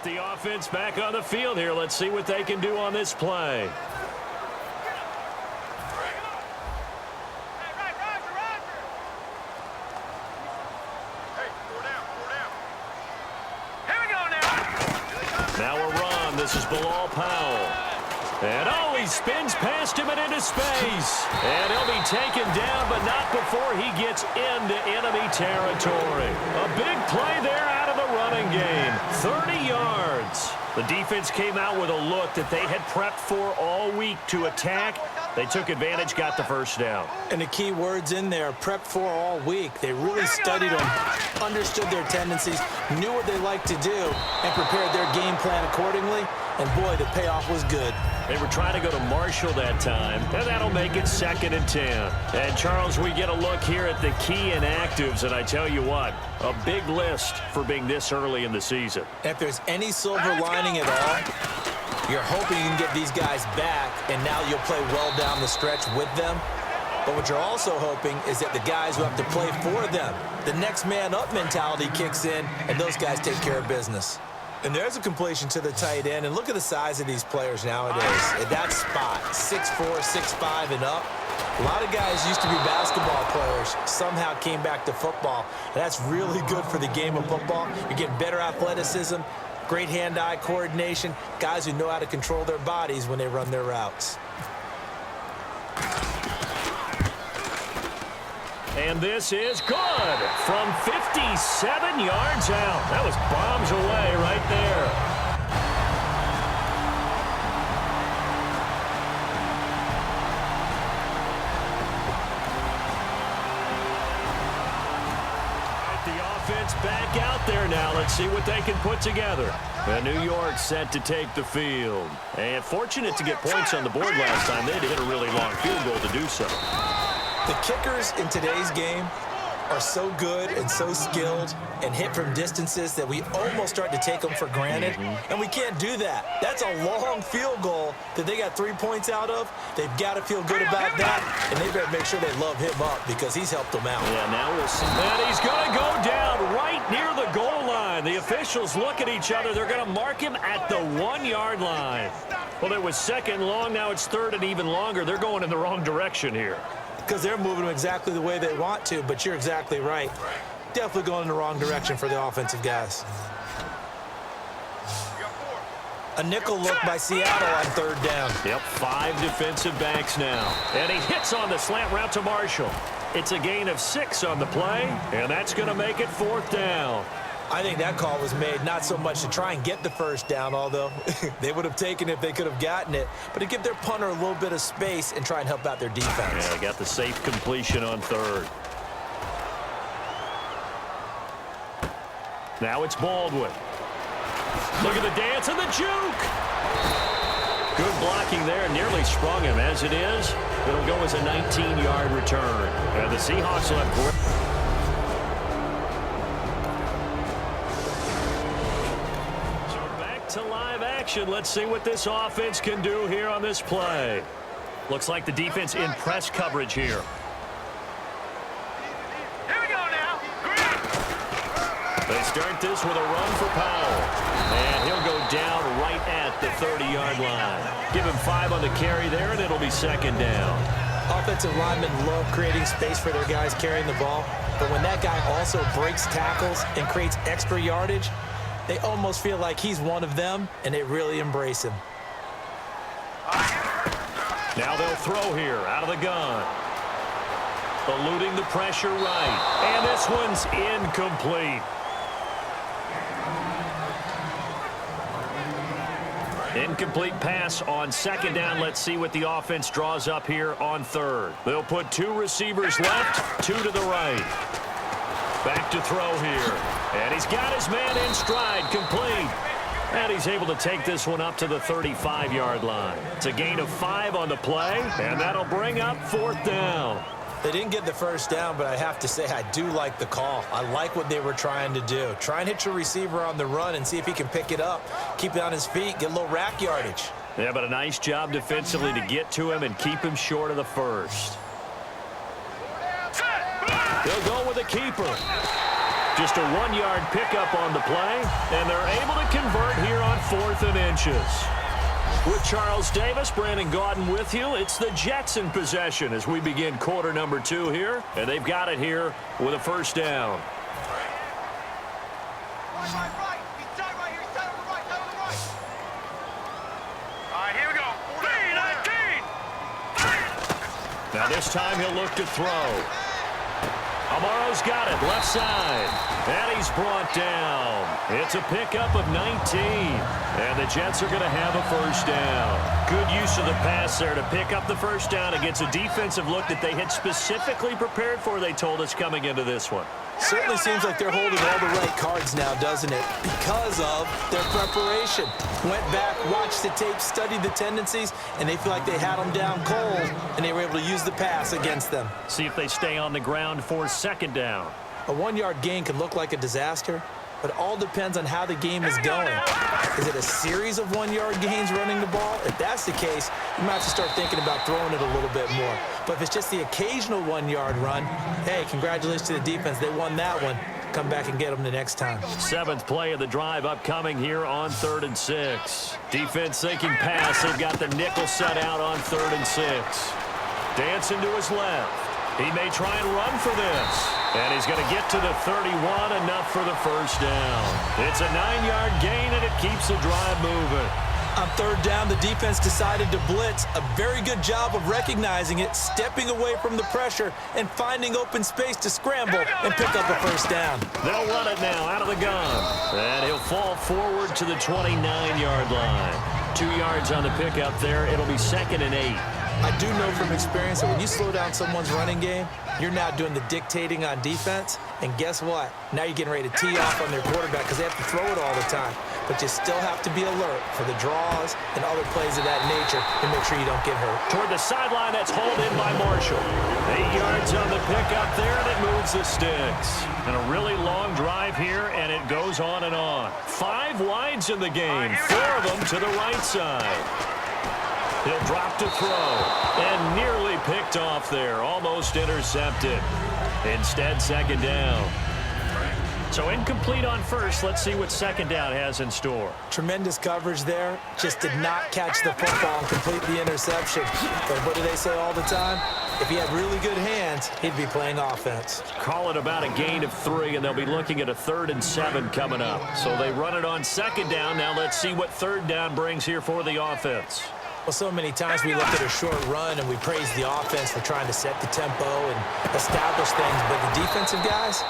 the offense back on the field here. Let's see what they can do on this play. Now a run. This is Bilal Powell. And, oh, he spins past him and into space. And he'll be taken down, but not before he gets into enemy territory. A big play there out of the running game. 30 yards. The defense came out with a look that they had prepped for all week to attack. They took advantage, got the first down. And the key words in there, prepped for all week. They really studied them, understood their tendencies, knew what they liked to do, and prepared their game plan accordingly. And, boy, the payoff was good. They were trying to go to Marshall that time, and that'll make it 2nd and 10. And, Charles, we get a look here at the key inactives, and I tell you what, a big list for being this early in the season. If there's any silver lining at all, you're hoping you can get these guys back, and now you'll play well down the stretch with them. But what you're also hoping is that the guys who have to play for them, the next man up mentality kicks in, and those guys take care of business. And there's a completion to the tight end. And look at the size of these players nowadays. At that spot, 6'4", 6'5", and up. A lot of guys used to be basketball players, somehow came back to football. And that's really good for the game of football. You're getting better athleticism, great hand-eye coordination, guys who know how to control their bodies when they run their routes. And this is good from 57 yards out. That was bombs away right there. The offense back out there now. Let's see what they can put together. And New York set to take the field. And fortunate to get points on the board last time. They had to hit a really long field goal to do so. The kickers in today's game are so good and so skilled and hit from distances that we almost start to take them for granted, and we can't do that. That's a long field goal that they got 3 points out of. They've got to feel good about that, and they better make sure they love him up because he's helped them out. Yeah, now we'll see. And he's going to go down right near the goal line. The officials look at each other. They're going to mark him at the 1-yard line. Well, it was 2nd long. Now it's 3rd and even longer. They're going in the wrong direction here. Because they're moving them exactly the way they want to, but you're exactly right. Definitely going in the wrong direction for the offensive guys. A nickel look by Seattle on 3rd down. Yep, 5 defensive backs now. And he hits on the slant route to Marshall. It's a gain of 6 on the play, and that's going to make it 4th down. I think that call was made not so much to try and get the first down, although they would have taken it if they could have gotten it, but to give their punter a little bit of space and try and help out their defense. Yeah, got the safe completion on 3rd. Now it's Baldwin. Look at the dance and the juke. Good blocking there. Nearly sprung him. As it is, it'll go as a 19-yard return. And the Seahawks will have great. To live action. Let's see what this offense can do here on this play. Looks like the defense in press coverage here. Here we go now. They start this with a run for Powell. And he'll go down right at the 30-yard line. Give him 5 on the carry there, and it'll be 2nd down. Offensive linemen love creating space for their guys carrying the ball, but when that guy also breaks tackles and creates extra yardage, they almost feel like he's one of them, and they really embrace him. Now they'll throw here out of the gun. Eluding the pressure right. And this one's incomplete. Incomplete pass on 2nd down. Let's see what the offense draws up here on 3rd. They'll put 2 receivers left, 2 to the right. Back to throw here. And he's got his man in stride, complete. And he's able to take this one up to the 35-yard line. It's a gain of 5 on the play, and that'll bring up 4th down. They didn't get the first down, but I have to say I do like the call. I like what they were trying to do. Try and hit your receiver on the run and see if he can pick it up. Keep it on his feet, get a little rack yardage. Yeah, but a nice job defensively to get to him and keep him short of the first. They'll go with a keeper. Just a 1-yard pickup on the play, and they're able to convert here on 4th and inches. With Charles Davis, Brandon Gaudin with you. It's the Jets in possession as we begin quarter number 2 here, and they've got it here with a first down. Right. He's down right here. He's down on the right. Down on the right. All right, here we go. 3-19. Now this time he'll look to throw. Amaro's got it, left side. And he's brought down. It's a pickup of 19. And the Jets are going to have a first down. Good use of the pass there to pick up the first down against a defensive look that they had specifically prepared for, they told us, coming into this one. Certainly seems like they're holding all the right cards now, doesn't it? Because of their preparation. Went back, watched the tape, studied the tendencies, and they feel like they had them down cold, and they were able to use the pass against them. See if they stay on the ground for second down. A 1-yard gain could look like a disaster, but it all depends on how the game is going. Is it a series of 1-yard gains running the ball? If that's the case, you might have to start thinking about throwing it a little bit more. But if it's just the occasional 1-yard run, hey, congratulations to the defense. They won that one. Come back and get them the next time. 7th play of the drive upcoming here on 3rd and 6. Defense thinking pass. They've got the nickel set out on 3rd and 6. Dancing to his left. He may try and run for this. And he's going to get to the 31, enough for the first down. It's a 9-yard gain, and it keeps the drive moving. On 3rd down, the defense decided to blitz. A very good job of recognizing it, stepping away from the pressure, and finding open space to scramble and pick up a first down. They'll run it now out of the gun. And he'll fall forward to the 29-yard line. 2 yards on the pickup there. It'll be 2nd and 8. I do know from experience that when you slow down someone's running game, you're now doing the dictating on defense. And guess what? Now you're getting ready to tee off on their quarterback because they have to throw it all the time. But you still have to be alert for the draws and other plays of that nature to make sure you don't get hurt. Toward the sideline, that's hauled in by Marshall. 8 yards on the pickup there, and it moves the sticks. And a really long drive here, and it goes on and on. 5 wides in the game, 4 of them to the right side. He'll drop to throw, and nearly picked off there, almost intercepted. Instead, 2nd down. So incomplete on first. Let's see what 2nd down has in store. Tremendous coverage there. Just did not catch the football and complete the interception. But what do they say all the time? If he had really good hands, he'd be playing offense. Call it about a gain of 3, and they'll be looking at a 3rd and 7 coming up. So they run it on 2nd down. Now let's see what 3rd down brings here for the offense. Well, so many times we look at a short run and we praise the offense for trying to set the tempo and establish things. But the defensive guys,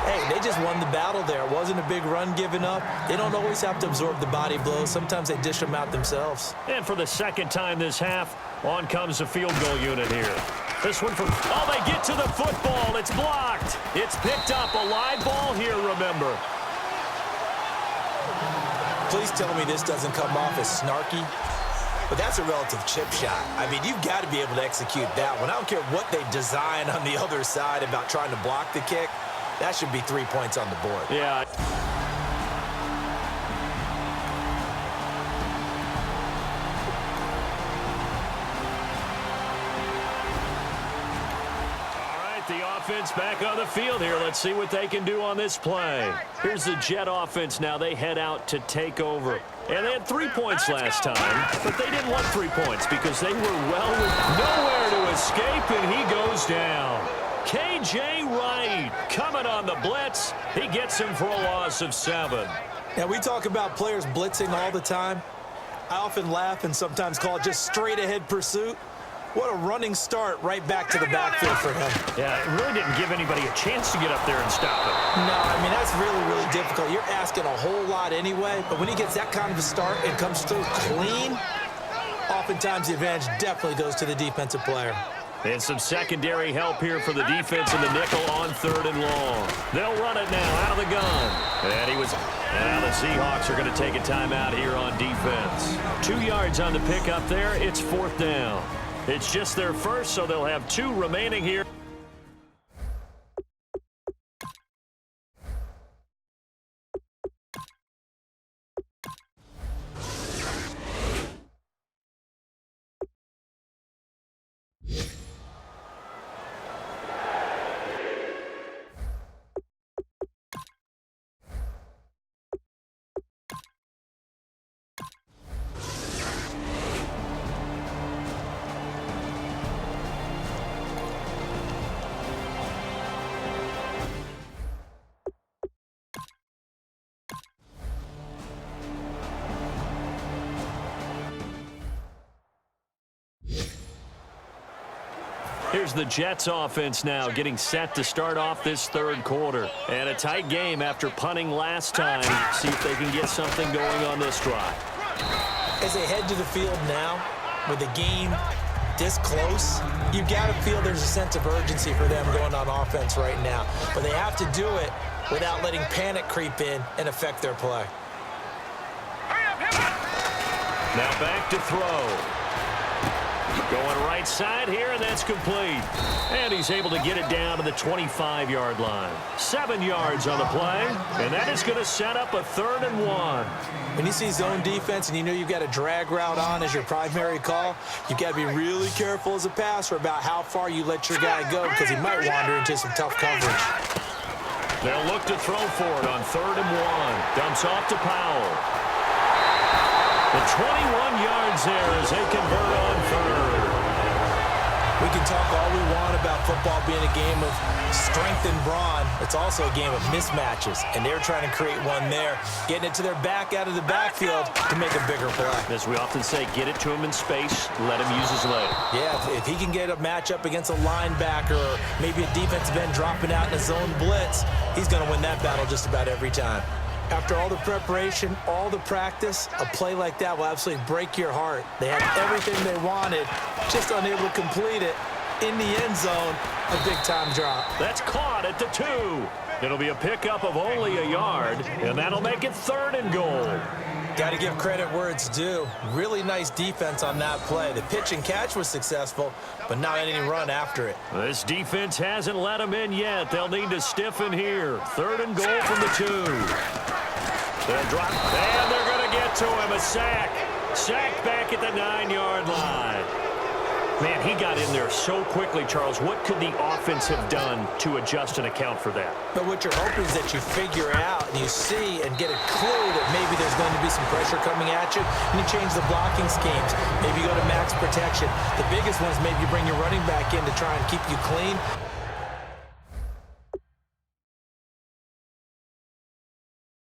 hey, they just won the battle there. It wasn't a big run given up. They don't always have to absorb the body blows. Sometimes they dish them out themselves. And for the 2nd time this half, on comes the field goal unit here. This one from, oh, they get to the football. It's blocked. It's picked up. A live ball here, remember. Please tell me this doesn't come off as snarky. But that's a relative chip shot. I mean, you've got to be able to execute that one. I don't care what they design on the other side about trying to block the kick. That should be 3 points on the board. Yeah. The offense back on the field here. Let's see what they can do on this play. Here's the Jet offense now. They head out to take over. And they had 3 points last time, but they didn't want 3 points because they were well with nowhere to escape, and he goes down. K.J. Wright coming on the blitz. He gets him for a loss of 7. Now, we talk about players blitzing all the time. I often laugh and sometimes call it just straight-ahead pursuit. What a running start right back to the backfield for him. Yeah, it really didn't give anybody a chance to get up there and stop it. No, I mean, that's really, really difficult. You're asking a whole lot anyway, but when he gets that kind of a start and comes through clean, oftentimes the advantage definitely goes to the defensive player. And some secondary help here for the defense in the nickel on 3rd and long. They'll run it now out of the gun. And now the Seahawks are going to take a timeout here on defense. 2 yards on the pickup there. It's 4th down. It's just their first, so they'll have 2 remaining here. Here's the Jets offense now getting set to start off this third quarter. And a tight game after punting last time. See if they can get something going on this drive. As they head to the field now, with the game this close, you've got to feel there's a sense of urgency for them going on offense right now. But they have to do it without letting panic creep in and affect their play. Now back to throw. Going right side here, and that's complete. And he's able to get it down to the 25-yard line. 7 yards on the play, and that is going to set up a 3rd and 1. When you see zone defense and you know you've got a drag route on as your primary call, you've got to be really careful as a passer about how far you let your guy go because he might wander into some tough coverage. They'll look to throw for it on 3rd and 1. Dumps off to Powell. The 21 yards there as they convert on 3rd. We can talk all we want about football being a game of strength and brawn. It's also a game of mismatches, and they're trying to create one there, getting it to their back out of the backfield to make a bigger play. As we often say, get it to him in space, let him use his leg. Yeah, if he can get a matchup against a linebacker or maybe a defensive end dropping out in a zone blitz, he's going to win that battle just about every time. After all the preparation, all the practice, a play like that will absolutely break your heart. They had everything they wanted, just unable to complete it. In the end zone, a big-time drop. That's caught at the 2. It'll be a pickup of only a yard, and that'll make it 3rd and goal. Got to give credit where it's due. Really nice defense on that play. The pitch and catch was successful, but not any run after it. This defense hasn't let them in yet. They'll need to stiffen here. 3rd and goal from the 2. They'll drop, and they're going to get to him. A sack. Sacked back at the 9-yard line. Man, he got in there so quickly, Charles. What could the offense have done to adjust and account for that? But what you're hoping is that you figure out and you see and get a clue that maybe there's going to be some pressure coming at you, and you change the blocking schemes. Maybe you go to max protection. The biggest one is maybe you bring your running back in to try and keep you clean.